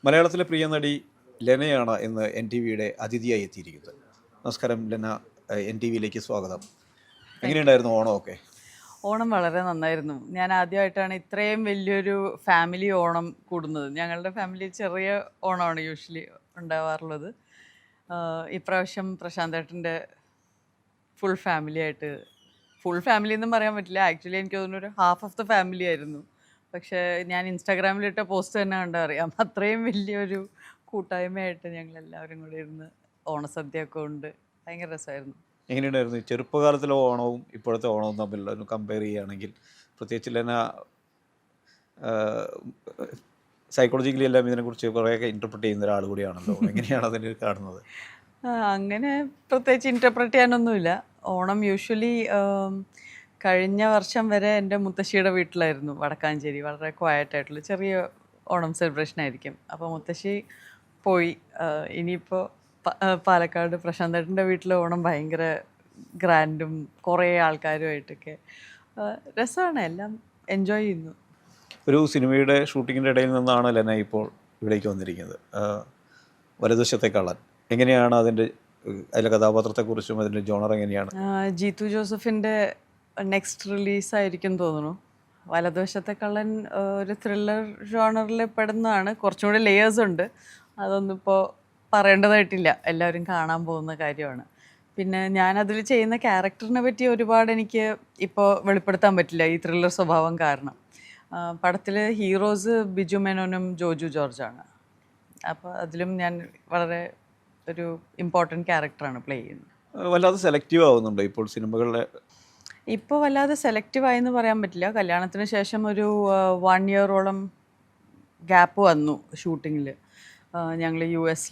മലയാളത്തിലെ പ്രിയ നടി ലെനയാണ് ഇന്ന് എൻ ടി വിയുടെ അതിഥിയായി എത്തിയിരിക്കുന്നത്. നമസ്കാരം ലെന, എൻ ടി വിയിലേക്ക് സ്വാഗതം. Thank you. എങ്ങനെയുണ്ടായിരുന്നു ഓണമൊക്കെ? ഓണം വളരെ നന്നായിരുന്നു. ഞാൻ ആദ്യമായിട്ടാണ് ഇത്രയും വലിയൊരു ഫാമിലി ഓണം കൂടുന്നത്. ഞങ്ങളുടെ ഫാമിലി ചെറിയ ഓണമാണ് യൂഷ്വലി ഉണ്ടാവാറുള്ളത്. ഇപ്രാവശ്യം പ്രശാന്തേട്ടൻ്റെ ഫുൾ ഫാമിലി ആയിട്ട്, ഫുൾ ഫാമിലി എന്നും പറയാൻ പറ്റില്ല, ആക്ച്വലി എനിക്ക് തോന്നുന്നു ഒരു ഹാഫ് ഓഫ് ദ ഫാമിലി ആയിരുന്നു. പക്ഷേ ഞാൻ ഇൻസ്റ്റാഗ്രാമിലിട്ട പോസ്റ്റ് തന്നെ കണ്ടാൽ അറിയാം, അത്രയും വലിയൊരു കൂട്ടായ്മയായിട്ട് ഞങ്ങൾ എല്ലാവരും കൂടി ഇരുന്ന് ഓണസദ്യയൊക്കെ ഉണ്ട്. ഭയങ്കര രസമായിരുന്നു. എങ്ങനെയുണ്ടായിരുന്നു ഈ ചെറുപ്പകാലത്തിലെ ഓണവും ഇപ്പോഴത്തെ ഓണവും തമ്മിലുള്ള ഒന്ന് കമ്പയർ ചെയ്യുകയാണെങ്കിൽ? പ്രത്യേകിച്ച് ലെന സൈക്കോളജിക്കലി എല്ലാം ഇതിനെക്കുറിച്ച് കുറേയൊക്കെ ഇൻ്റർപ്രറ്റ് ചെയ്യുന്ന ഒരാൾ കൂടിയാണല്ലോ. എങ്ങനെയാണ് അതിനെ കാണുന്നത്? അങ്ങനെ പ്രത്യേകിച്ച് ഇൻറ്റർപ്രറ്റ് ചെയ്യാനൊന്നുമില്ല. ഓണം യൂഷ്വലി കഴിഞ്ഞ വർഷം വരെ എൻ്റെ മുത്തശ്ശിയുടെ വീട്ടിലായിരുന്നു, വടക്കാഞ്ചേരി. വളരെ ക്വയറ്റായിട്ടുള്ള ചെറിയ ഓണം സെലിബ്രേഷൻ ആയിരിക്കും. അപ്പോൾ മുത്തശ്ശി പോയി. ഇനിയിപ്പോൾ പാലക്കാട് പ്രശാന്തേട്ടൻ്റെ വീട്ടിലെ ഓണം ഭയങ്കര ഗ്രാൻഡും കുറേ ആൾക്കാരുമായിട്ടൊക്കെ രസമാണ്. എല്ലാം എൻജോയ് ചെയ്യുന്നു. ഒരു സിനിമയുടെ ഷൂട്ടിങ്ങിൻ്റെ ഇടയിൽ നിന്നാണ് ലെന ഇപ്പോൾ ഇവിടേക്ക് വന്നിരിക്കുന്നത്. വലതുവശത്തെ കള്ളൻ എങ്ങനെയാണ് അതിലെ കഥാപാത്രത്തെക്കുറിച്ചും അതിൻ്റെ ജോണർ എങ്ങനെയാണ്? ജീത്തു ജോസഫിൻ്റെ നെക്സ്റ്റ് റിലീസായിരിക്കും തോന്നുന്നു. വലതുവശത്തെ കള്ളൻ ഒരു ത്രില്ലർ ജോണറിൽ പെടുന്നതാണ്. കുറച്ചും കൂടി ലേയേഴ്സ് ഉണ്ട്. അതൊന്നും ഇപ്പോൾ പറയേണ്ടതായിട്ടില്ല, എല്ലാവരും കാണാൻ പോകുന്ന കാര്യമാണ്. പിന്നെ ഞാനതിൽ ചെയ്യുന്ന ക്യാരക്ടറിനെ പറ്റി ഒരുപാട് എനിക്ക് ഇപ്പോൾ വെളിപ്പെടുത്താൻ പറ്റില്ല, ഈ ത്രില്ലർ സ്വഭാവം കാരണം. പടത്തിൽ ഹീറോസ് ബിജു മേനോനും ജോജു ജോർജാണ്. അപ്പോൾ അതിലും ഞാൻ വളരെ ഒരു ഇമ്പോർട്ടൻറ്റ് ക്യാരക്ടറാണ് പ്ലേ ചെയ്യുന്നത്. വല്ലാതെ സെലക്റ്റീവ് ആവുന്നുണ്ട് ഇപ്പോൾ സിനിമകളിലെ? ഇപ്പോൾ വല്ലാതെ സെലക്റ്റീവായെന്ന് പറയാൻ പറ്റില്ല. കല്യാണത്തിന് ശേഷം ഒരു 1 ഇയറോളം ഗ്യാപ്പ് വന്നു ഷൂട്ടിങ്ങിൽ. ഞങ്ങൾ US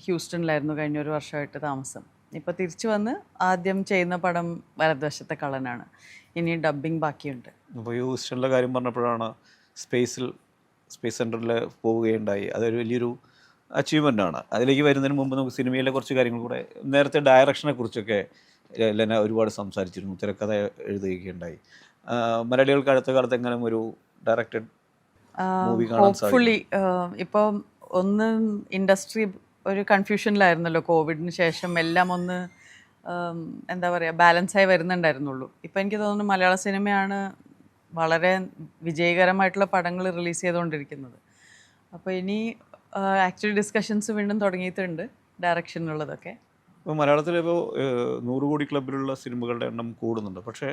ഹ്യൂസ്റ്റണിലായിരുന്നു കഴിഞ്ഞ ഒരു വർഷമായിട്ട് താമസം. ഇപ്പോൾ തിരിച്ചു വന്ന് ആദ്യം ചെയ്യുന്ന പടം വലതുവശത്തെ കള്ളനാണ്. ഇനി ഡബ്ബിങ് ബാക്കിയുണ്ട്. അപ്പോൾ ഈ ഹൂസ്റ്റണിലെ കാര്യം പറഞ്ഞപ്പോഴാണ് സ്പേസ് സെൻറ്ററിൽ പോവുകയുണ്ടായി. അതൊരു വലിയൊരു അച്ചീവ്മെൻ്റ് ആണ്. അതിലേക്ക് വരുന്നതിന് മുമ്പ് നമുക്ക് സിനിമയിലെ കുറച്ച് കാര്യങ്ങൾ കൂടെ, നേരത്തെ ഡയറക്ഷനെ കുറിച്ചൊക്കെ ലെന ഒരുപാട് സംസാരിച്ചിരുന്നു, തിരക്കഥ എഴുതുകയുണ്ടായി. മലയാളികൾക്ക് അടുത്ത കാലത്ത് എങ്ങനെ ഒരു ഡയറക്റ്റഡ് മൂവി കാണാൻ സാധിക്കും? ഹോപ്പ്ഫുള്ളി ഇപ്പോൾ ഒന്ന് ഇൻഡസ്ട്രി ഒരു കൺഫ്യൂഷനിലായിരുന്നല്ലോ കോവിഡിന് ശേഷം. എല്ലാം ഒന്ന് എന്താ പറയുക, ബാലൻസായി വരുന്നുണ്ടായിരുന്നുള്ളൂ. ഇപ്പോൾ എനിക്ക് തോന്നുന്നു മലയാള സിനിമയാണ് വളരെ വിജയകരമായിട്ടുള്ള പടങ്ങൾ റിലീസ് ചെയ്തുകൊണ്ടിരിക്കുന്നത്. അപ്പോൾ ഇനി ആക്ച്വലി ഡിസ്കഷൻസ് വീണ്ടും തുടങ്ങിയിട്ടുണ്ട് ഡയറക്ഷനുള്ളതൊക്കെ. ഇപ്പോൾ മലയാളത്തിലിപ്പോൾ 100 കോടി ക്ലബിലുള്ള സിനിമകളുടെ എണ്ണം കൂടുന്നുണ്ട്. പക്ഷേ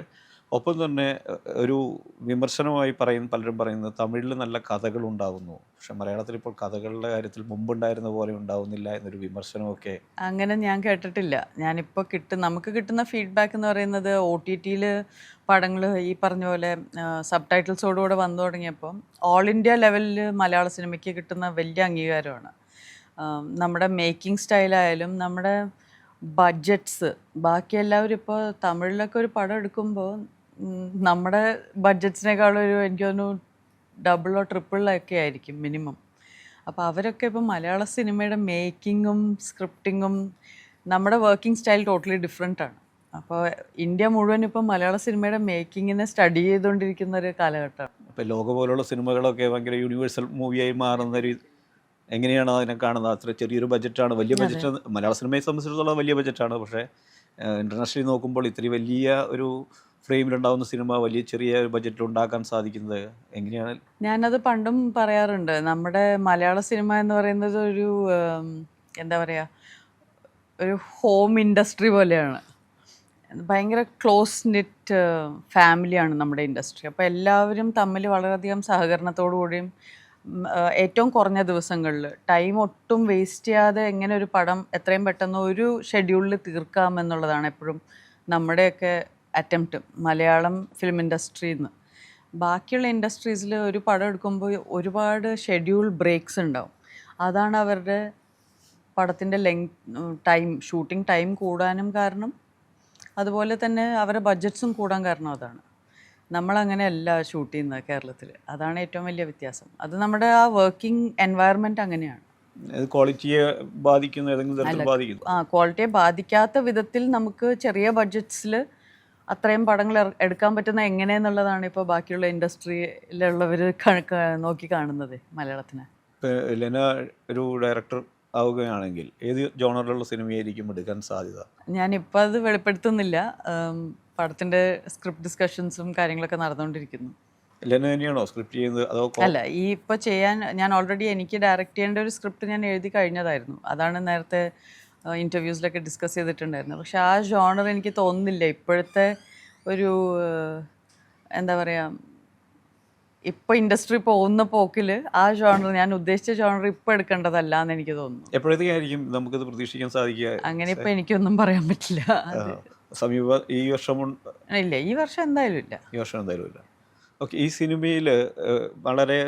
ഒപ്പം തന്നെ ഒരു വിമർശനമായി പലരും പറയുന്നത് തമിഴിൽ നല്ല കഥകൾ ഉണ്ടാകുന്നു, പക്ഷെ മലയാളത്തിൽ ഇപ്പോൾ കഥകളുടെ കാര്യത്തിൽ മുമ്പുണ്ടായിരുന്ന പോലെ ഉണ്ടാവുന്നില്ല എന്നൊരു വിമർശനമൊക്കെ. അങ്ങനെ ഞാൻ കേട്ടിട്ടില്ല. ഞാനിപ്പോൾ നമുക്ക് കിട്ടുന്ന ഫീഡ്ബാക്ക് എന്ന് പറയുന്നത് OTTയിൽ പടങ്ങൾ ഈ പറഞ്ഞ പോലെ സബ് ടൈറ്റിൽസോടുകൂടെ വന്നു തുടങ്ങിയപ്പോൾ ഓൾ ഇന്ത്യ ലെവലിൽ മലയാള സിനിമയ്ക്ക് കിട്ടുന്ന വലിയ അംഗീകാരമാണ്. നമ്മുടെ മേക്കിംഗ് സ്റ്റൈലായാലും നമ്മുടെ ബഡ്ജറ്റ്സ്, ബാക്കി എല്ലാവരും ഇപ്പോൾ തമിഴിലൊക്കെ ഒരു പടം എടുക്കുമ്പോൾ നമ്മുടെ ബഡ്ജറ്റ്സിനേക്കാളൊരു എനിക്ക് തോന്നുന്നു ഡബിളോ ട്രിപ്പിളൊക്കെ ആയിരിക്കും മിനിമം. അപ്പോൾ അവരൊക്കെ ഇപ്പോൾ മലയാള സിനിമയുടെ മേക്കിങ്ങും സ്ക്രിപ്റ്റിങ്ങും നമ്മുടെ വർക്കിംഗ് സ്റ്റൈൽ ടോട്ടലി ഡിഫറെൻ്റാണ്. അപ്പോൾ ഇന്ത്യ മുഴുവൻ ഇപ്പോൾ മലയാള സിനിമയുടെ മേക്കിങ്ങിനെ സ്റ്റഡി ചെയ്തുകൊണ്ടിരിക്കുന്ന ഒരു കാലഘട്ടമാണ്. ഇപ്പോൾ ലോക പോലുള്ള സിനിമകളൊക്കെ ഭയങ്കര യൂണിവേഴ്സൽ മൂവിയായി മാറുന്ന ഒരു, എങ്ങനെയാണ് അതിനെ കാണുന്നത്? അത്ര ചെറിയൊരു ബഡ്ജറ്റാണ്, വലിയ ബഡ്ജറ്റ് മലയാള സിനിമയെ സംബന്ധിച്ചിടത്തോളം വലിയ ബഡ്ജറ്റാണ്. പക്ഷേ ഇൻ്റർനാഷണലി നോക്കുമ്പോൾ ഇത്രയും വലിയ ഒരു ഫ്രെയിമിലുണ്ടാകുന്ന സിനിമ വലിയ ചെറിയ ബഡ്ജറ്റിൽ ഉണ്ടാക്കാൻ സാധിക്കുന്നത് എങ്ങനെയാണ്? ഞാനത് പണ്ടും പറയാറുണ്ട്. നമ്മുടെ മലയാള സിനിമ എന്ന് പറയുന്നത് ഒരു എന്താ പറയുക, ഒരു ഹോം ഇൻഡസ്ട്രി പോലെയാണ്. ഭയങ്കര ക്ലോസ് നിറ്റ് ഫാമിലിയാണ് നമ്മുടെ ഇൻഡസ്ട്രി. അപ്പോൾ എല്ലാവരും തമ്മിൽ വളരെയധികം സഹകരണത്തോടു കൂടിയും ഏറ്റവും കുറഞ്ഞ ദിവസങ്ങളിൽ ടൈം ഒട്ടും വേസ്റ്റ് ചെയ്യാതെ എങ്ങനെ ഒരു പടം എത്രയും പെട്ടെന്ന് ഒരു ഷെഡ്യൂളിൽ തീർക്കാം എന്നുള്ളതാണ് എപ്പോഴും നമ്മുടെയൊക്കെ അറ്റംപ്റ്റ് മലയാളം ഫിലിം ഇൻഡസ്ട്രിയിൽ നിന്ന്. ബാക്കിയുള്ള ഇൻഡസ്ട്രീസിൽ ഒരു പടം എടുക്കുമ്പോൾ ഒരുപാട് ഷെഡ്യൂൾ ബ്രേക്സ് ഉണ്ടാവും. അതാണ് അവരുടെ പടത്തിൻ്റെ ഷൂട്ടിംഗ് ടൈം കൂടാനും കാരണം. അതുപോലെ തന്നെ അവരുടെ ബഡ്ജറ്റ്സും കൂടാൻ കാരണം അതാണ്. നമ്മളങ്ങനെയല്ല ഷൂട്ട് ചെയ്യുന്നത് കേരളത്തിൽ. അതാണ് ഏറ്റവും വലിയ വ്യത്യാസം. അത് നമ്മുടെ ആ വർക്കിംഗ് എൻവയറമെൻറ്റ് അങ്ങനെയാണ്. ക്വാളിറ്റിയെ ബാധിക്കുന്ന ഏതെങ്കിലും തരത്തിൽ ബാധിക്കുന്നു? ക്വാളിറ്റിയെ ബാധിക്കാത്ത വിധത്തിൽ നമുക്ക് ചെറിയ ബഡ്ജറ്റ്സിൽ അത്രയും പടങ്ങൾ എടുക്കാൻ പറ്റുന്ന എങ്ങനെയെന്നുള്ളതാണ് ഇപ്പോൾ ബാക്കിയുള്ള ഇൻഡസ്ട്രിയിലുള്ളവർ നോക്കി കാണുന്നത് മലയാളത്തിനെ. ഇപ്പോൾ ലെന ഒരു ഡയറക്ടർ ആവുകയാണെങ്കിൽ ഏത് ജോണറിലുള്ള സിനിമയായിരിക്കും എടുക്കാൻ സാധ്യത? ഞാനിപ്പോൾ അത് വെളിപ്പെടുത്തുന്നില്ല. പടത്തിൻ്റെ സ്ക്രിപ്റ്റ് ഡിസ്കഷൻസും കാര്യങ്ങളൊക്കെ നടന്നുകൊണ്ടിരിക്കുന്നു. ലെന തന്നെയാണോ സ്ക്രിപ്റ്റ് ചെയ്യുന്നത് അതോ അല്ല, ഈ ഇപ്പോൾ ചെയ്യാൻ ഞാൻ ഓൾറെഡി എനിക്ക് ഡയറക്റ്റ് ചെയ്യേണ്ട ഒരു സ്ക്രിപ്റ്റ് ഞാൻ എഴുതി കഴിഞ്ഞതായിരുന്നു. അതാണ് നേരത്തെ ഇൻ്റർവ്യൂസിലൊക്കെ ഡിസ്കസ് ചെയ്തിട്ടുണ്ടായിരുന്നത്. പക്ഷെ ആ ജോണർ എനിക്ക് തോന്നുന്നില്ല ഇപ്പോഴത്തെ ഒരു എന്താ പറയുക, ഇപ്പോൾ ഇൻഡസ്ട്രി പോകുന്ന പോക്കിൽ ആ ജോണർ, ഞാൻ ഉദ്ദേശിച്ച ജോണർ ഇപ്പോൾ എടുക്കേണ്ടതല്ല എന്ന് എനിക്ക് തോന്നുന്നു. എപ്പോഴത്തേക്കായിരിക്കും നമുക്കത് പ്രതീക്ഷിക്കാൻ സാധിക്കുക? അങ്ങനെ ഇപ്പോൾ എനിക്കൊന്നും പറയാൻ പറ്റില്ല. സമീപ ഈ വർഷം ഇല്ല, ഈ വർഷം എന്തായാലും ഇല്ല. ഈ വർഷം എന്തായാലും ഇല്ല. ഓക്കെ, ഈ സിനിമയിൽ വളരെ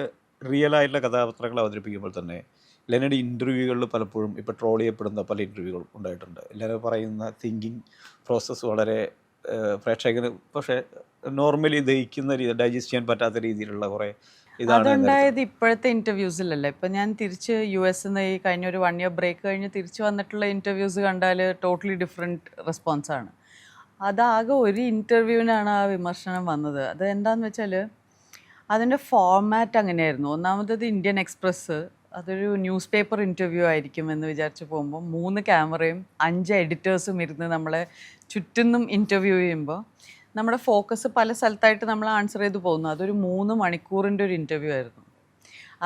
റിയൽ ആയിട്ടുള്ള കഥാപാത്രങ്ങൾ അവതരിപ്പിക്കുമ്പോൾ തന്നെ ലെനയുടെ ഇൻ്റർവ്യൂകളിൽ പലപ്പോഴും ഇപ്പോൾ ട്രോൾ ചെയ്യപ്പെടുന്ന പല ഇൻ്റർവ്യൂകളും ഉണ്ടായിട്ടുണ്ട്. ലെന പറയുന്ന തിങ്കിങ് പ്രോസസ്സ് വളരെ പ്രേക്ഷകന് പക്ഷേ നോർമലി ദഹിക്കുന്ന രീതി, ഡൈജസ്റ്റ് ചെയ്യാൻ പറ്റാത്ത രീതിയിലുള്ള കുറേ അതുണ്ടായത് ഇപ്പോഴത്തെ ഇൻ്റർവ്യൂസിലല്ല. ഇപ്പം ഞാൻ തിരിച്ച് US ഈ കഴിഞ്ഞ ഒരു 1 ഇയർ ബ്രേക്ക് കഴിഞ്ഞ് തിരിച്ച് വന്നിട്ടുള്ള ഇൻ്റർവ്യൂസ് കണ്ടാൽ ടോട്ടലി ഡിഫറെൻറ്റ് റെസ്പോൺസാണ്. അതാകെ ഒരു ഇൻ്റർവ്യൂവിനാണ് ആ വിമർശനം വന്നത്. അത് എന്താണെന്ന് വെച്ചാൽ അതിൻ്റെ ഫോർമാറ്റ് അങ്ങനെയായിരുന്നു. ഒന്നാമത്തത് ഇന്ത്യൻ എക്സ്പ്രസ് അതൊരു ന്യൂസ് പേപ്പർ ഇൻ്റർവ്യൂ ആയിരിക്കും എന്ന് വിചാരിച്ച് പോകുമ്പോൾ 3 ക്യാമറയും 5 എഡിറ്റേഴ്സും ഇരുന്ന് നമ്മളെ ചുറ്റുന്നും ഇൻ്റർവ്യൂ ചെയ്യുമ്പോൾ നമ്മുടെ ഫോക്കസ് പല സ്ഥലത്തായിട്ട് നമ്മൾ ആൻസർ ചെയ്ത് പോകുന്നു. അതൊരു 3 മണിക്കൂറിൻ്റെ ഒരു ഇൻ്റർവ്യൂ ആയിരുന്നു.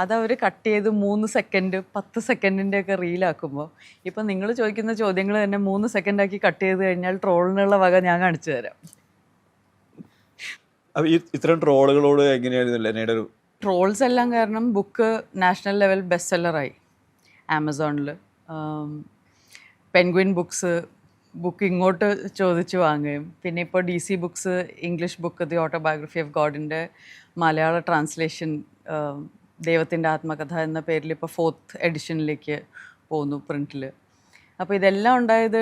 അതവർ കട്ട് ചെയ്ത് 3 സെക്കൻഡ് 10 സെക്കൻഡിൻ്റെയൊക്കെ റീലാക്കുമ്പോൾ ഇപ്പം നിങ്ങൾ ചോദിക്കുന്ന ചോദ്യങ്ങൾ തന്നെ 3 സെക്കൻഡാക്കി കട്ട് ചെയ്ത് കഴിഞ്ഞാൽ ട്രോളിനുള്ള വക ഞാൻ കാണിച്ചു തരാം. അപ്പോൾ ഇത്തരം ട്രോളുകളോട് എങ്ങനെയായിരുന്നു ലെനയുടെ ഒരു? ട്രോൾസ് എല്ലാം കാരണം ബുക്ക് നാഷണൽ ലെവൽ ബെസ്റ്റ് സെല്ലറായി ആമസോണിൽ. പെൻഗ്വിൻ ബുക്സ് ബുക്ക് ഇങ്ങോട്ട് ചോദിച്ച് വാങ്ങുകയും പിന്നെ ഇപ്പോൾ DC books English book the autobiography of ഗോഡിൻ്റെ മലയാള ട്രാൻസ്ലേഷൻ ദൈവത്തിൻ്റെ ആത്മകഥ എന്ന പേരിൽ ഇപ്പോൾ 4th എഡിഷനിലേക്ക് പോകുന്നു പ്രിൻറ്റിൽ. അപ്പോൾ ഇതെല്ലാം ഉണ്ടായത്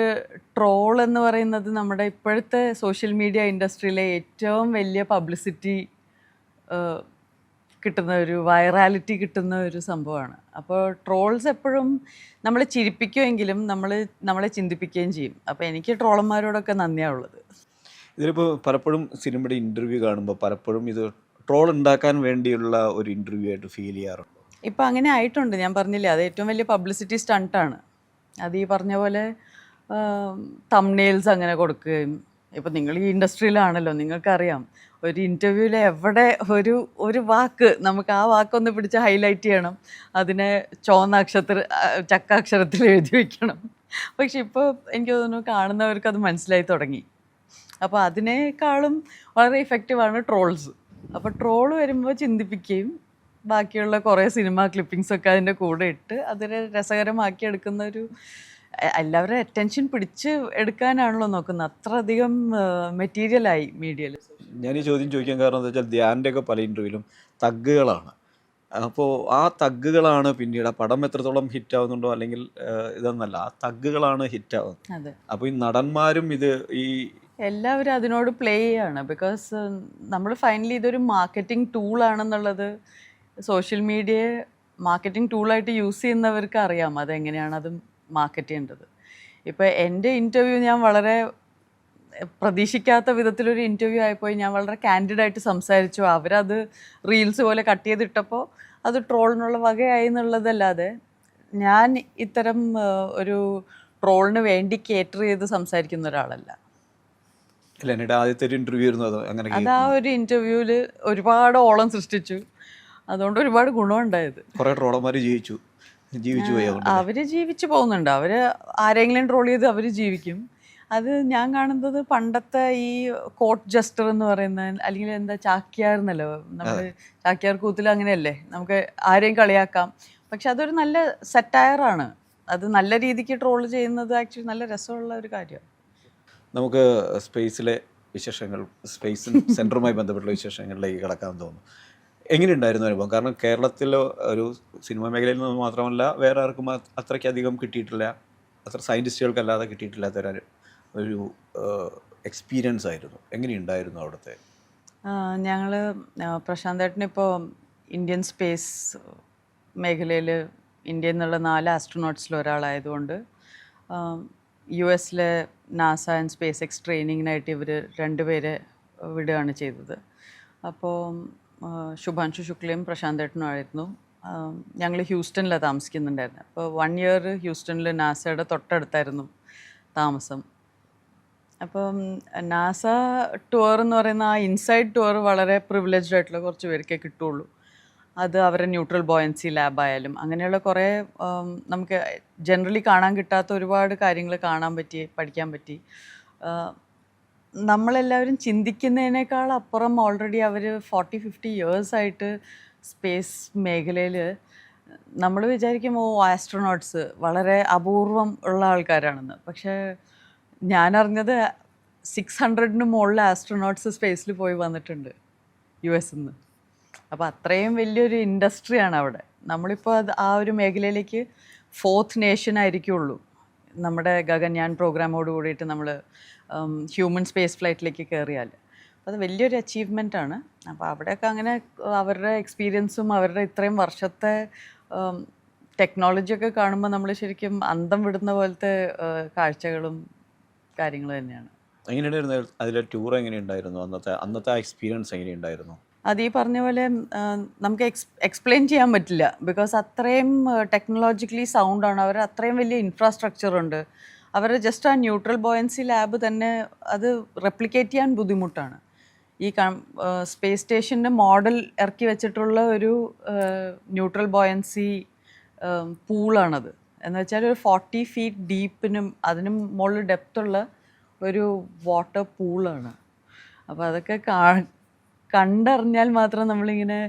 ട്രോൾ എന്ന് പറയുന്നത് നമ്മുടെ ഇപ്പോഴത്തെ സോഷ്യൽ മീഡിയ ഇൻഡസ്ട്രിയിലെ ഏറ്റവും വലിയ പബ്ലിസിറ്റി കിട്ടുന്ന ഒരു വൈറാലിറ്റി കിട്ടുന്ന ഒരു സംഭവമാണ്. അപ്പോൾ ട്രോൾസ് എപ്പോഴും നമ്മളെ ചിരിപ്പിക്കുമെങ്കിലും നമ്മളെ ചിന്തിപ്പിക്കുകയും ചെയ്യും. അപ്പോൾ എനിക്ക് ട്രോളന്മാരോടൊക്കെ നന്ദിയാണ് ഉള്ളത്. ഇതിലിപ്പോൾ പലപ്പോഴും സിനിമയുടെ ഇൻ്റർവ്യൂ കാണുമ്പോൾ പലപ്പോഴും ഇത് ട്രോൾ ഉണ്ടാക്കാൻ വേണ്ടിയുള്ള ഒരു ഇൻ്റർവ്യൂ ആയിട്ട് ഫീൽ ചെയ്യാറുണ്ട്. ഇപ്പോൾ അങ്ങനെ ആയിട്ടുണ്ട്. ഞാൻ പറഞ്ഞില്ലേ, അത് ഏറ്റവും വലിയ പബ്ലിസിറ്റി സ്റ്റണ്ടാണ്. അത് ഈ പറഞ്ഞ പോലെ തംബ്നെയിൽസ് അങ്ങനെ കൊടുക്കുകയും, ഇപ്പം നിങ്ങൾ ഈ ഇൻഡസ്ട്രിയിലാണല്ലോ, നിങ്ങൾക്കറിയാം ഒരു ഇൻ്റർവ്യൂവിൽ എവിടെ ഒരു വാക്ക് നമുക്ക് ആ വാക്കൊന്ന് പിടിച്ച് ഹൈലൈറ്റ് ചെയ്യണം, അതിനെ ചക്കാക്ഷരത്തിൽ എഴുതി വയ്ക്കണം. പക്ഷെ ഇപ്പോൾ എനിക്ക് തോന്നുന്നു കാണുന്നവർക്ക് അത് മനസ്സിലായി തുടങ്ങി. അപ്പോൾ അതിനേക്കാളും വളരെ ഇഫക്റ്റീവാണ് ട്രോൾസ്. അപ്പോൾ ട്രോൾ വരുമ്പോൾ ചിന്തിപ്പിക്കുകയും ബാക്കിയുള്ള കുറേ സിനിമ ക്ലിപ്പിങ്സൊക്കെ അതിൻ്റെ കൂടെ ഇട്ട് അതിനെ രസകരമാക്കി എടുക്കുന്ന ഒരു, എല്ലാവരും അറ്റൻഷൻ പിടിച്ച് എടുക്കാനാണല്ലോ നോക്കുന്നത്. അത്രയധികം മെറ്റീരിയലായി മീഡിയയിൽ. ഞാൻ ഈ ചോദ്യം ചോദിക്കാൻ കാരണം എന്താ വെച്ചാൽ ധ്യാൻ്റെയൊക്കെ പല ഇൻ്റർവ്യൂവിലും തഗ്ഗുകളാണ്. അപ്പോൾ ആ തഗ്ഗുകളാണ് പിന്നീട് ആ പടം എത്രത്തോളം ഹിറ്റാവുന്നുണ്ടോ അല്ലെങ്കിൽ ഇതൊന്നല്ല, ആ തഗ്ഗുകളാണ് ഹിറ്റാവുന്നത്. അതെ. അപ്പോൾ ഈ നടന്മാരും ഇത് ഈ എല്ലാവരും അതിനോട് പ്ലേ ചെയ്യാണ്. ബിക്കോസ് നമ്മൾ ഫൈനലി ഇതൊരു മാർക്കറ്റിംഗ് ടൂളാണെന്നുള്ളത് സോഷ്യൽ മീഡിയയെ മാർക്കറ്റിംഗ് ടൂളായിട്ട് യൂസ് ചെയ്യുന്നവർക്ക് അറിയാം അതെങ്ങനെയാണ് അത് മാർക്കറ്റ് ചെയ്യേണ്ടത്. ഇപ്പോൾ എൻ്റെ ഇൻ്റർവ്യൂ ഞാൻ വളരെ പ്രതീക്ഷിക്കാത്ത വിധത്തിലൊരു ഇൻ്റർവ്യൂ ആയിപ്പോയി. ഞാൻ വളരെ കാൻഡിഡായിട്ട് സംസാരിച്ചു. അവരത് റീൽസ് പോലെ കട്ട് ചെയ്തിട്ടപ്പോൾ അത് ട്രോളിനുള്ള വകയായി എന്നുള്ളതല്ലാതെ ഞാൻ ഇത്തരം ഒരു ട്രോളിന് വേണ്ടി കേറ്റർ ചെയ്ത് സംസാരിക്കുന്ന ഒരാളല്ല. ലെനയുടെ ആദ്യത്തെ ഒരു ഇൻ്റർവ്യൂ ആയിരുന്നു അത്. അങ്ങനെ അത് ആ ഒരു ഇൻ്റർവ്യൂവിൽ ഒരുപാട് ഓളം സൃഷ്ടിച്ചു. അതുകൊണ്ട് ഒരുപാട് ഗുണമുണ്ടായത്. കുറേ ട്രോളന്മാർ ജീവിച്ചു പോയി. അവർ ജീവിച്ചു പോകുന്നുണ്ട്. അവർ ആരെങ്കിലും ട്രോൾ ചെയ്ത് അവർ ജീവിക്കും. അത് ഞാൻ കാണുന്നത് പണ്ടത്തെ ഈ കോട്ട് ജസ്റ്റർ എന്ന് പറയുന്ന, അല്ലെങ്കിൽ എന്താ ചാക്യാർ എന്നല്ലോ, നമ്മൾ ചാക്യാർ കൂത്തിൽ അങ്ങനെയല്ലേ, നമുക്ക് ആരെയും കളിയാക്കാം. പക്ഷെ അതൊരു നല്ല സെറ്റയറാണ്. അത് നല്ല രീതിക്ക് ട്രോൾ ചെയ്യുന്നത് ആക്ച്വലി നല്ല രസമുള്ള ഒരു കാര്യമാണ്. നമുക്ക് സ്പേസിലെ വിശേഷങ്ങൾ, സ്പേസ് സെൻറ്ററുമായി ബന്ധപ്പെട്ടുള്ള വിശേഷങ്ങളിലേക്ക് കടക്കാൻ തോന്നുന്നു. എങ്ങനെയുണ്ടായിരുന്നു അനുഭവം? കാരണം കേരളത്തിൽ ഒരു സിനിമാ മേഖലയിൽ നിന്ന് മാത്രമല്ല വേറെ ആർക്കും അത്രയ്ക്കധികം കിട്ടിയിട്ടില്ല, അത്ര സയൻറ്റിസ്റ്റുകൾക്കല്ലാതെ കിട്ടിയിട്ടില്ലാത്ത ഒരു എക്സ്പീരിയൻസ് ആയിരുന്നു. എങ്ങനെയുണ്ടായിരുന്നു അവിടുത്തെ? ഞങ്ങൾ പ്രശാന്തേട്ടനിപ്പോൾ ഇന്ത്യൻ സ്പേസ് മേഖലയിൽ ഇന്ത്യയിൽ നിന്നുള്ള 4 ആസ്ട്രോനോട്ട്സിൽ ഒരാളായതുകൊണ്ട് US NASA and SpaceX ട്രെയിനിങ്ങിനായിട്ട് ഇവർ 2 പേരെ വിടുകയാണ് ചെയ്തത്. അപ്പോൾ ശുഭാൻഷു ശുക്ലയും പ്രശാന്തേട്ടനും ആയിരുന്നു ഞങ്ങൾ ഹ്യൂസ്റ്റണിലാണ് താമസിക്കുന്നുണ്ടായിരുന്നത്. അപ്പോൾ 1 ഇയർ ഹ്യൂസ്റ്റണിൽ നാസയുടെ തൊട്ടടുത്തായിരുന്നു താമസം. അപ്പം നാസ ടൂർ എന്ന് പറയുന്ന ആ ഇൻസൈഡ് ടൂർ വളരെ പ്രിവിലേജ്ഡ് ആയിട്ടുള്ള കുറച്ച് പേർക്കേ കിട്ടുള്ളൂ. അത് അവരുടെ ന്യൂട്രൽ ബോയൻസി ലാബായാലും അങ്ങനെയുള്ള കുറേ നമുക്ക് ജനറലി കാണാൻ കിട്ടാത്ത ഒരുപാട് കാര്യങ്ങൾ കാണാൻ പറ്റി, പഠിക്കാൻ പറ്റി. നമ്മളെല്ലാവരും ചിന്തിക്കുന്നതിനേക്കാൾ അപ്പുറം ഓൾറെഡി അവർ 40-50 ഇയേഴ്സായിട്ട് സ്പേസ് മേഖലയിൽ നമ്മൾ വിചാരിക്കും ആസ്ട്രോനോട്ട്സ് വളരെ അപൂർവം ഉള്ള ആൾക്കാരാണെന്ന്. പക്ഷേ ഞാനറിഞ്ഞത് 600-ന് മുകളിൽ ആസ്ട്രോനോട്ട്സ് സ്പേസിൽ പോയി വന്നിട്ടുണ്ട് US നിന്ന്. അപ്പോൾ അത്രയും വലിയൊരു ഇൻഡസ്ട്രിയാണ് അവിടെ. നമ്മളിപ്പോൾ ആ ഒരു മേഖലയിലേക്ക് 4th നേഷൻ ആയിരിക്കുള്ളൂ. നമ്മുടെ ഗഗൻയാൻ പ്രോഗ്രാമോട് കൂടിയിട്ട് നമ്മൾ ഹ്യൂമൻ സ്പേസ് ഫ്ലൈറ്റിലേക്ക് കയറിയാൽ അത് വലിയൊരു അച്ചീവ്മെൻറ്റാണ്. അപ്പോൾ അവിടെയൊക്കെ അങ്ങനെ അവരുടെ എക്സ്പീരിയൻസും അവരുടെ ഇത്രയും വർഷത്തെ ടെക്നോളജിയൊക്കെ കാണുമ്പോൾ നമ്മൾ ശരിക്കും അന്തം വിടുന്ന പോലത്തെ കാഴ്ചകളും കാര്യങ്ങളും തന്നെയാണ്. എങ്ങനെയുണ്ടായിരുന്നു അതിലെ ടൂർ? എങ്ങനെയുണ്ടായിരുന്നു അന്നത്തെ ആ എക്സ്പീരിയൻസ്? എങ്ങനെയുണ്ടായിരുന്നു അത്? ഈ പറഞ്ഞ പോലെ നമുക്ക് എക്സ്പ്ലെയിൻ ചെയ്യാൻ പറ്റില്ല. ബിക്കോസ് അത്രയും ടെക്നോളജിക്കലി സൗണ്ടാണ്. അവർ അത്രയും വലിയ ഇൻഫ്രാസ്ട്രക്ചർ ഉണ്ട്. അവരുടെ ജസ്റ്റ് ആ ന്യൂട്രൽ ബോയൻസി ലാബ് തന്നെ അത് റെപ്ലിക്കേറ്റ് ചെയ്യാൻ ബുദ്ധിമുട്ടാണ്. ഈ സ്പേസ് സ്റ്റേഷൻ്റെ മോഡൽ ഇറക്കി വെച്ചിട്ടുള്ള ഒരു ന്യൂട്രൽ ബോയൻസി പൂളാണത്. എന്ന് വെച്ചാൽ ഒരു 40 ഫീറ്റ് ഡീപ്പിനും അതിനും മുകളിൽ ഡെപ്തുള്ള ഒരു വാട്ടർ പൂളാണ്. അപ്പോൾ അതൊക്കെ കണ്ടറിഞ്ഞാൽ മാത്രം നമ്മളിങ്ങനെ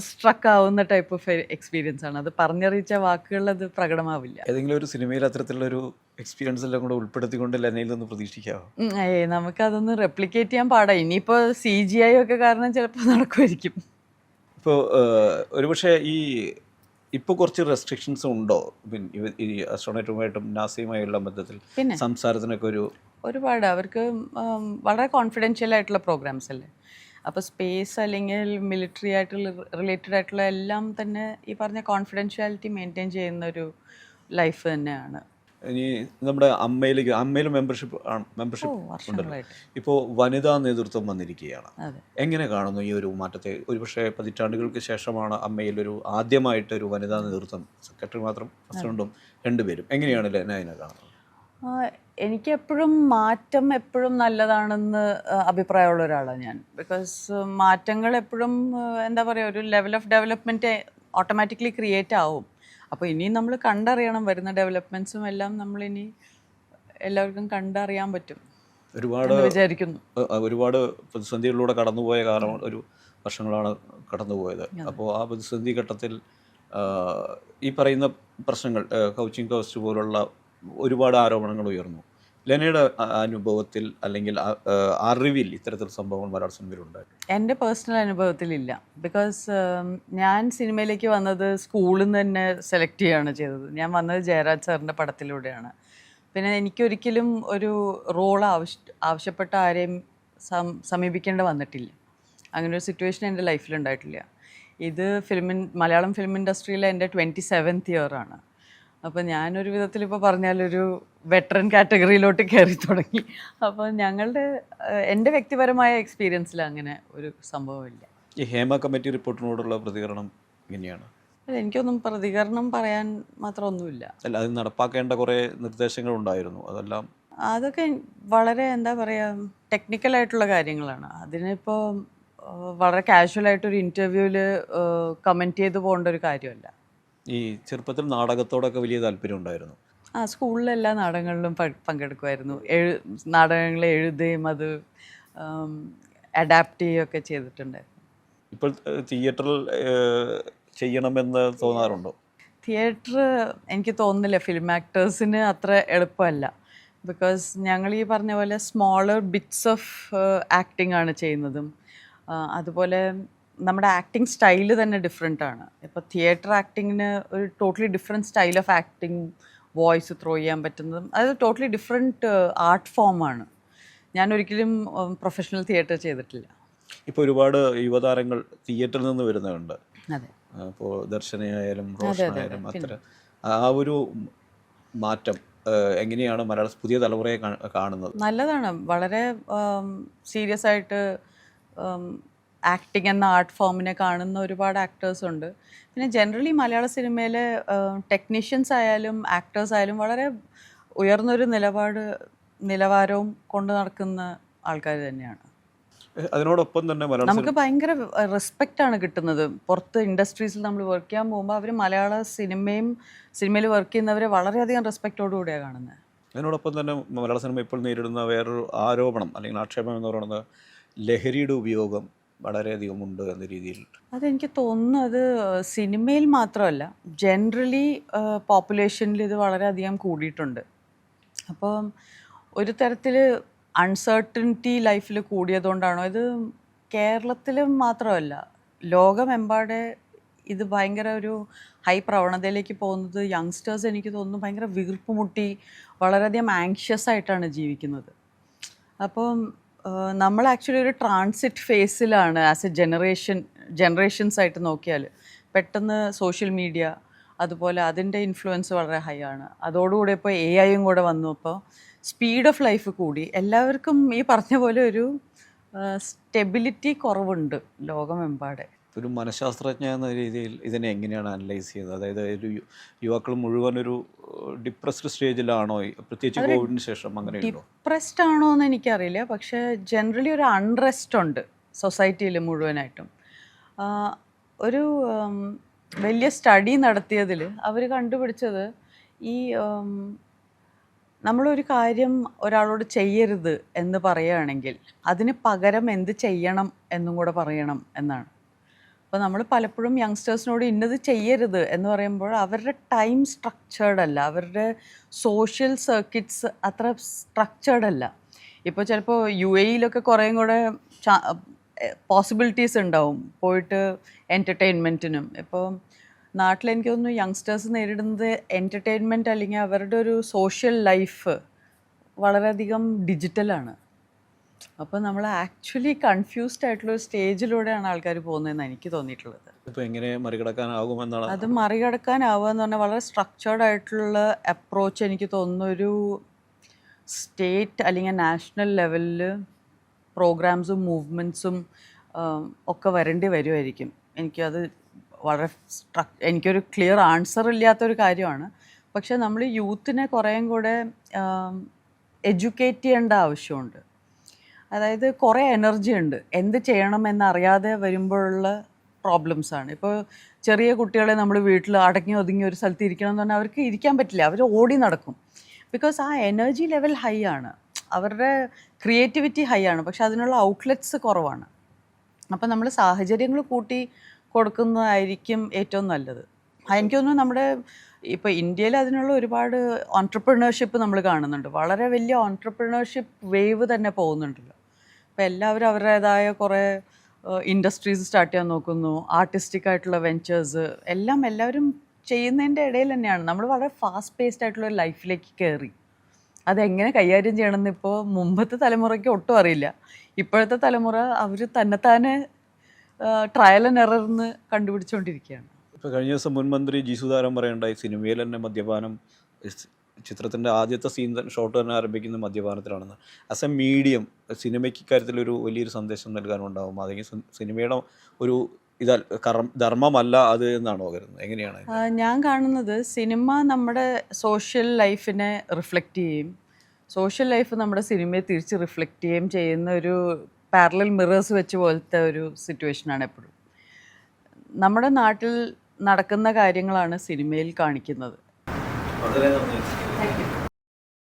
സ്ട്രക്ക് ആവുന്ന ടൈപ്പ് ഓഫ് എക്സ്പീരിയൻസ് ആണ്. അത് പറഞ്ഞറിയിച്ച വാക്കുകളിൽ അത് പ്രകടമാവില്ല. ഏതെങ്കിലും ഒരു സിനിമയിൽ അത്തരത്തിലുള്ളൊരു എക്സ്പീരിയൻസ് എല്ലാം കൂടെ ഉൾപ്പെടുത്തിക്കൊണ്ട് ലെനയിൽ നിന്ന് പ്രതീക്ഷിക്കാമോ? നമുക്കതൊന്ന് റെപ്ലിക്കേറ്റ് ചെയ്യാൻ പാടാം. ഇനിയിപ്പോൾ CGI ഒക്കെ കാരണം ചിലപ്പോൾ നടക്കുമായിരിക്കും. ഇപ്പോൾ ഒരുപക്ഷെ ഇപ്പോൾ കുറച്ച് റെസ്ട്രിക്ഷൻസ് ഉണ്ടോ പിന്നെ ഈ ആസ്ട്രോണറ്റുമായിട്ടും നാസയുമായുള്ള ബന്ധത്തിൽ സംസാരത്തിനൊക്കെ? ഒരുപാട് അവർക്ക് വളരെ കോൺഫിഡൻഷ്യൽ ആയിട്ടുള്ള പ്രോഗ്രാംസ് അല്ലേ. അപ്പോൾ സ്പേസ് അല്ലെങ്കിൽ മിലിറ്ററി ആയിട്ടുള്ള റിലേറ്റഡ് ആയിട്ടുള്ള എല്ലാം തന്നെ ഈ പറഞ്ഞ കോൺഫിഡൻഷ്യാലിറ്റി മെയിൻറ്റെയിൻ ചെയ്യുന്ന ഒരു ലൈഫ് തന്നെയാണ്. ഇനി നമ്മുടെ അമ്മയിൽ മെമ്പർഷിപ്പ് ഉണ്ടല്ലോ. ഇപ്പോൾ വനിതാ നേതൃത്വം വന്നിരിക്കുകയാണ്. എങ്ങനെ കാണുന്നു ഈ ഒരു മാറ്റത്തെ? ഒരുപക്ഷെ പതിറ്റാണ്ടുകൾക്ക് ശേഷമാണ് അമ്മയിലൊരു ആദ്യമായിട്ടൊരു വനിതാ നേതൃത്വം, സെക്രട്ടറി മാത്രം, പ്രസിഡന്റും 2 പേരും. എങ്ങനെയാണ് ലെന അതിനെ കാണുന്നത്? എനിക്കെപ്പോഴും മാറ്റം എപ്പോഴും നല്ലതാണെന്ന് അഭിപ്രായമുള്ള ഒരാളാണ് ഞാൻ. ബിക്കോസ് മാറ്റങ്ങൾ എപ്പോഴും എന്താ പറയുക, ഒരു level of development automatically create ആവും. അപ്പോൾ ഇനി നമ്മൾ കണ്ടറിയണം വരുന്ന ഡെവലപ്മെൻറ്റ്സും എല്ലാം നമ്മളിനി എല്ലാവർക്കും കണ്ടറിയാൻ പറ്റും വിചാരിക്കുന്നു. ഒരുപാട് പ്രതിസന്ധികളിലൂടെ കടന്നുപോയ ഒരു വർഷങ്ങളാണ് കടന്നുപോയത്. അപ്പോൾ ആ പ്രതിസന്ധി ഘട്ടത്തിൽ ഈ പറയുന്ന പ്രശ്നങ്ങൾ, കൗച്ചിങ് കോസ്റ്റ് പോലുള്ള ഒരുപാട് ആരോപണങ്ങൾ ഉയർന്നു. ലെനയുടെ അനുഭവത്തിൽ അല്ലെങ്കിൽ അറിവിൽ ഇത്തരത്തിൽ സംഭവങ്ങൾ മലയാള സിനിമയിലുണ്ട്? എൻ്റെ പേഴ്സണൽ അനുഭവത്തിലില്ല. ബിക്കോസ് ഞാൻ സിനിമയിലേക്ക് വന്നത് സ്കൂളിൽ നിന്ന് തന്നെ സെലക്ട് ചെയ്യുകയാണ് ചെയ്തത്. ഞാൻ വന്നത് ജയരാജ് സാറിൻ്റെ പടത്തിലൂടെയാണ്. പിന്നെ എനിക്കൊരിക്കലും ഒരു റോൾ ആവശ്യപ്പെട്ട ആരെയും സമീപിക്കേണ്ടി വന്നിട്ടില്ല. അങ്ങനൊരു സിറ്റുവേഷൻ എൻ്റെ ലൈഫിലുണ്ടായിട്ടില്ല. ഇത് മലയാളം ഫിലിം ഇൻഡസ്ട്രിയിലെ എൻ്റെ 27th ഇയറാണ്. അപ്പോൾ ഞാനൊരു വിധത്തിൽ ഇപ്പോൾ പറഞ്ഞാലൊരു വെറ്ററൻ കാറ്റഗറിയിലോട്ട് കയറി തുടങ്ങി. അപ്പോൾ എൻ്റെ വ്യക്തിപരമായ എക്സ്പീരിയൻസിൽ അങ്ങനെ ഒരു സംഭവമില്ല. ഈ ഹേമ കമ്മിറ്റി റിപ്പോർട്ടിനോടുള്ള പ്രതികരണം എങ്ങനെയാണ്? എനിക്കൊന്നും പ്രതികരണം പറയാൻ മാത്രമൊന്നുമില്ല. അല്ല, അത് നടപ്പാക്കേണ്ട കുറേ നിർദ്ദേശങ്ങൾ ഉണ്ടായിരുന്നു. അതൊക്കെ വളരെ എന്താ പറയുക, ടെക്നിക്കലായിട്ടുള്ള കാര്യങ്ങളാണ്. അതിനിപ്പോൾ വളരെ കാഷ്വലായിട്ടൊരു ഇൻ്റർവ്യൂവിൽ കമൻറ്റ് ചെയ്ത് പോകേണ്ട ഒരു കാര്യമല്ല. ഈ ചെറുപ്പത്തിൽ നാടകത്തോടൊക്കെ വലിയ താല്പര്യം ഉണ്ടായിരുന്നു? സ്കൂളിലെല്ലാ നാടകങ്ങളിലും പങ്കെടുക്കുമായിരുന്നു. നാടകങ്ങൾ എഴുതുകയും അത് അഡാപ്റ്റ് ചെയ്യുകയൊക്കെ ചെയ്തിട്ടുണ്ടായിരുന്നു. ഇപ്പോൾ തിയേറ്ററിൽ ചെയ്യണമെന്ന് തോന്നാറുണ്ടോ? തിയേറ്റർ എനിക്ക് തോന്നുന്നില്ല ഫിലിം ആക്ടേഴ്സിന് അത്ര എളുപ്പമല്ല. ബിക്കോസ് ഞങ്ങൾ ഈ പറഞ്ഞ പോലെ സ്മോളർ ബിറ്റ്സ് ഓഫ് ആക്ടിങ് ആണ് ചെയ്യുന്നതും. അതുപോലെ നമ്മുടെ ആക്ടിങ് സ്റ്റൈല് തന്നെ ഡിഫറെൻ്റ് ആണ്. ഇപ്പോൾ തിയേറ്റർ ആക്ടിങ്ങിന് ഒരു totally different style of acting, voice throw ചെയ്യാൻ പറ്റുന്നതും അത് ടോട്ടലി ഡിഫറെൻറ്റ് ആർട്ട് ഫോമാണ്. ഞാനൊരിക്കലും പ്രൊഫഷണൽ തിയേറ്റർ ചെയ്തിട്ടില്ല. ഇപ്പോൾ ഒരുപാട് യുവതാരങ്ങൾ തിയേറ്ററിൽ നിന്ന് വരുന്നുണ്ട്. അതെ. അപ്പോൾ ദർശനയായാലും റോഷനായാലും അത്തരം ആ ഒരു മാറ്റം എങ്ങനെയാണ് മലയാള പുതിയ തലമുറയെ കാണുന്നത്? നല്ലതാണ്. വളരെ സീരിയസ് ആയിട്ട് ആക്ടിങ് എന്ന ആർട്ട് ഫോമിനെ കാണുന്ന ഒരുപാട് ആക്ടേഴ്സ് ഉണ്ട്. പിന്നെ ജനറലി മലയാള സിനിമയിലെ ടെക്നീഷ്യൻസ് ആയാലും ആക്ടേഴ്സ് ആയാലും വളരെ ഉയർന്നൊരു നിലവാരവും കൊണ്ട് നടക്കുന്ന ആൾക്കാർ തന്നെയാണ്. അതിനോടൊപ്പം തന്നെ മലയാള നമുക്ക് ഭയങ്കര റെസ്പെക്റ്റ് ആണ് കിട്ടുന്നത്. പുറത്ത് ഇൻഡസ്ട്രീസിൽ നമ്മൾ വർക്ക് ചെയ്യാൻ പോകുമ്പോൾ അവർ മലയാള സിനിമയിൽ വർക്ക് ചെയ്യുന്നവരെ വളരെയധികം റെസ്പെക്റ്റോടുകൂടിയാണ് കാണുന്നത്. അതിനോടൊപ്പം തന്നെ മലയാള സിനിമ ഇപ്പോൾ നേരിടുന്ന വേറൊരു ആരോപണം അല്ലെങ്കിൽ ആക്ഷേപം എന്ന് പറയുന്നത് ലഹരിയുടെ ഉപയോഗം വളരെയധികം ഉണ്ട് എന്ന രീതിയിൽ. അതെനിക്ക് തോന്നുന്നു അത് സിനിമയിൽ മാത്രമല്ല, ജനറലി പോപ്പുലേഷനിൽ ഇത് വളരെയധികം കൂടിയിട്ടുണ്ട്. അപ്പം ഒരു തരത്തിൽ അൺസർട്ടനിറ്റി ലൈഫിൽ കൂടിയതുകൊണ്ടാണോ, ഇത് കേരളത്തിൽ മാത്രമല്ല ലോകമെമ്പാടെ ഇത് ഭയങ്കര ഒരു ഹൈ പ്രവണതയിലേക്ക് പോകുന്നത് യങ്സ്റ്റേഴ്സ് എനിക്ക് തോന്നുന്നു ഭയങ്കര വീർപ്പ് മുട്ടി വളരെയധികം ആങ്ഷ്യസ് ആയിട്ടാണ് ജീവിക്കുന്നത്. അപ്പം നമ്മൾ ആക്ച്വലി ഒരു ട്രാൻസിറ്റ് ഫേസിലാണ് ആസ് എ ജനറേഷൻസ് ആയിട്ട് നോക്കിയാൽ. പെട്ടെന്ന് സോഷ്യൽ മീഡിയ അതുപോലെ അതിൻ്റെ ഇൻഫ്ലുവൻസ് വളരെ ഹൈ ആണ്. അതോടുകൂടി ഇപ്പോൾ AI കൂടെ വന്നു. അപ്പോൾ സ്പീഡ് ഓഫ് ലൈഫ് കൂടി, എല്ലാവർക്കും ഈ പറഞ്ഞ പോലെ ഒരു സ്റ്റെബിലിറ്റി കുറവുണ്ട് ലോകമെമ്പാടെ. ഒരു മനഃശാസ്ത്രജ്ഞ എന്ന രീതിയിൽ ഇതിനെ എങ്ങനെയാണ് അനലൈസ് ചെയ്യുന്നത്? അതായത് ഒരു യുവാക്കൾ മുഴുവൻ ഒരു ഡിപ്രസ്ഡ് സ്റ്റേജിലാണോ, പ്രത്യേകിച്ച് കോവിഡിന് ശേഷം? അങ്ങനെയുണ്ടോ? ഡിപ്രസ്ഡ് ആണോ എന്ന് എനിക്കറിയില്ല, പക്ഷേ ജനറലി ഒരു അൺറെസ്റ്റ് ഉണ്ട് സൊസൈറ്റിയിൽ മുഴുവനായിട്ടും. ഒരു വലിയ സ്റ്റഡി നടത്തിയതിൽ അവർ കണ്ടുപിടിച്ചത് ഈ നമ്മളൊരു കാര്യം ഒരാളോട് ചെയ്യരുത് എന്ന് പറയുകയാണെങ്കിൽ അതിന് പകരം എന്ത് ചെയ്യണം എന്നും കൂടെ പറയണം എന്നാണ്. അപ്പോൾ നമ്മൾ പലപ്പോഴും യങ്സ്റ്റേഴ്സിനോട് ഇന്നത് ചെയ്യരുത് എന്ന് പറയുമ്പോൾ അവരുടെ ടൈം സ്ട്രക്ചേർഡ് അല്ല, അവരുടെ സോഷ്യൽ സർക്കിറ്റ്സ് അത്ര സ്ട്രക്ചേർഡ് അല്ല. ഇപ്പോൾ ചിലപ്പോൾ UAE കുറേയും കൂടെ പോസിബിലിറ്റീസ് ഉണ്ടാവും പോയിട്ട് എൻ്റർടൈൻമെൻറ്റിനും. ഇപ്പോൾ നാട്ടിൽ എനിക്ക് തോന്നുന്നു യങ്സ്റ്റേഴ്സ് നേരിടുന്നത് എൻ്റർടൈൻമെൻറ്റ് അല്ലെങ്കിൽ അവരുടെ ഒരു സോഷ്യൽ ലൈഫ് വളരെയധികം ഡിജിറ്റലാണ്. അപ്പോൾ നമ്മൾ ആക്ച്വലി കൺഫ്യൂസ്ഡ് ആയിട്ടുള്ളൊരു സ്റ്റേജിലൂടെയാണ് ആൾക്കാർ പോകുന്നതെന്ന് എനിക്ക് തോന്നിയിട്ടുള്ളത്. ഇപ്പോൾ എങ്ങനെ മറികടക്കാനാകുമെന്നാണ്? അത് മറികടക്കാനാവുക എന്ന് പറഞ്ഞാൽ വളരെ സ്ട്രക്ചേർഡ് ആയിട്ടുള്ള അപ്രോച്ച് എനിക്ക് തോന്നുന്നു ഒരു സ്റ്റേറ്റ് അല്ലെങ്കിൽ നാഷണൽ ലെവലിൽ പ്രോഗ്രാംസും മൂവ്മെൻറ്റ്സും ഒക്കെ വരേണ്ടി വരുമായിരിക്കും. എനിക്കത് വളരെ എനിക്കൊരു ക്ലിയർ ആൻസർ ഇല്ലാത്തൊരു കാര്യമാണ്. പക്ഷേ നമ്മൾ യൂത്തിനെ കുറേയും കൂടെ എഡ്യൂക്കേറ്റ് ചെയ്യേണ്ട ആവശ്യമുണ്ട്. അതായത് കുറേ എനർജി ഉണ്ട്, എന്ത് ചെയ്യണം എന്നറിയാതെ വരുമ്പോഴുള്ള പ്രോബ്ലംസാണ്. ഇപ്പോൾ ചെറിയ കുട്ടികളെ നമ്മൾ വീട്ടിൽ അടങ്ങി ഒതുങ്ങി ഒരു സ്ഥലത്ത് ഇരിക്കണം എന്ന് പറഞ്ഞാൽ അവർക്ക് ഇരിക്കാൻ പറ്റില്ല, അവർ ഓടി നടക്കും. ബിക്കോസ് ആ എനർജി ലെവൽ ഹൈ ആണ്, അവരുടെ ക്രിയേറ്റിവിറ്റി ഹൈ ആണ്, പക്ഷെ അതിനുള്ള ഔട്ട്ലെറ്റ്സ് കുറവാണ്. അപ്പം നമ്മൾ സാഹചര്യങ്ങൾ കൂട്ടി കൊടുക്കുന്നതായിരിക്കും ഏറ്റവും നല്ലത്. എനിക്ക് തോന്നുന്നു നമ്മുടെ ഇപ്പോൾ ഇന്ത്യയിൽ അതിനുള്ള ഒരുപാട് ഓൺട്രപ്രണർഷിപ്പ് നമ്മൾ കാണുന്നുണ്ട്. വളരെ വലിയ ഓൺട്രപ്രണർഷിപ്പ് വേവ് തന്നെ പോകുന്നുണ്ടല്ലോ. അപ്പോൾ എല്ലാവരും അവരുടേതായ കുറേ ഇൻഡസ്ട്രീസ് സ്റ്റാർട്ട് ചെയ്യാൻ നോക്കുന്നു, ആർട്ടിസ്റ്റിക് ആയിട്ടുള്ള വെഞ്ചേഴ്സ് എല്ലാവരും ചെയ്യുന്നതിൻ്റെ ഇടയിൽ തന്നെയാണ് നമ്മൾ വളരെ ഫാസ്റ്റ് പേസ്ഡ് ആയിട്ടുള്ള ലൈഫിലേക്ക് കയറി. അതെങ്ങനെ കൈകാര്യം ചെയ്യണമെന്ന് ഇപ്പോൾ മുമ്പത്തെ തലമുറയ്ക്ക് ഒട്ടും അറിയില്ല. ഇപ്പോഴത്തെ തലമുറ അവർ തന്നെത്താനെ ട്രയൽ ആൻഡ് എറർന്ന് കണ്ടുപിടിച്ചുകൊണ്ടിരിക്കുകയാണ്. ഇപ്പോൾ കഴിഞ്ഞ ദിവസം മുൻ മന്ത്രി ജി സുധാകരൻ പറയേണ്ടായി സിനിമയിൽ തന്നെ മദ്യപാനം, ചിത്രത്തിൻ്റെ ആദ്യത്തെ സീൻ ഷോട്ട് തന്നെ ആരംഭിക്കുന്ന മദ്യപാനത്തിലാണെന്ന്. ആസ് എ മീഡിയം സിനിമയ്ക്ക് ഇക്കാര്യത്തിലൊരു വലിയൊരു സന്ദേശം നൽകാനുണ്ടാവും, അല്ലെങ്കിൽ സിനിമയുടെ ഒരു ധർമ്മമല്ല അത് എന്നാണോ കരുതുന്നത്? എങ്ങനെയാണ് ഞാൻ കാണുന്നത്? സിനിമ നമ്മുടെ സോഷ്യൽ ലൈഫിനെ റിഫ്ലക്റ്റ് ചെയ്യും, സോഷ്യൽ ലൈഫ് നമ്മുടെ സിനിമയെ തിരിച്ച് റിഫ്ലക്റ്റ് ചെയ്യുകയും ചെയ്യുന്ന ഒരു പാരലൽ മിറേഴ്സ് വെച്ച് പോലത്തെ ഒരു സിറ്റുവേഷനാണ് എപ്പോഴും. നമ്മുടെ നാട്ടിൽ നടക്കുന്ന കാര്യങ്ങളാണ് സിനിമയിൽ കാണിക്കുന്നത്. വളരെ നന്ദി.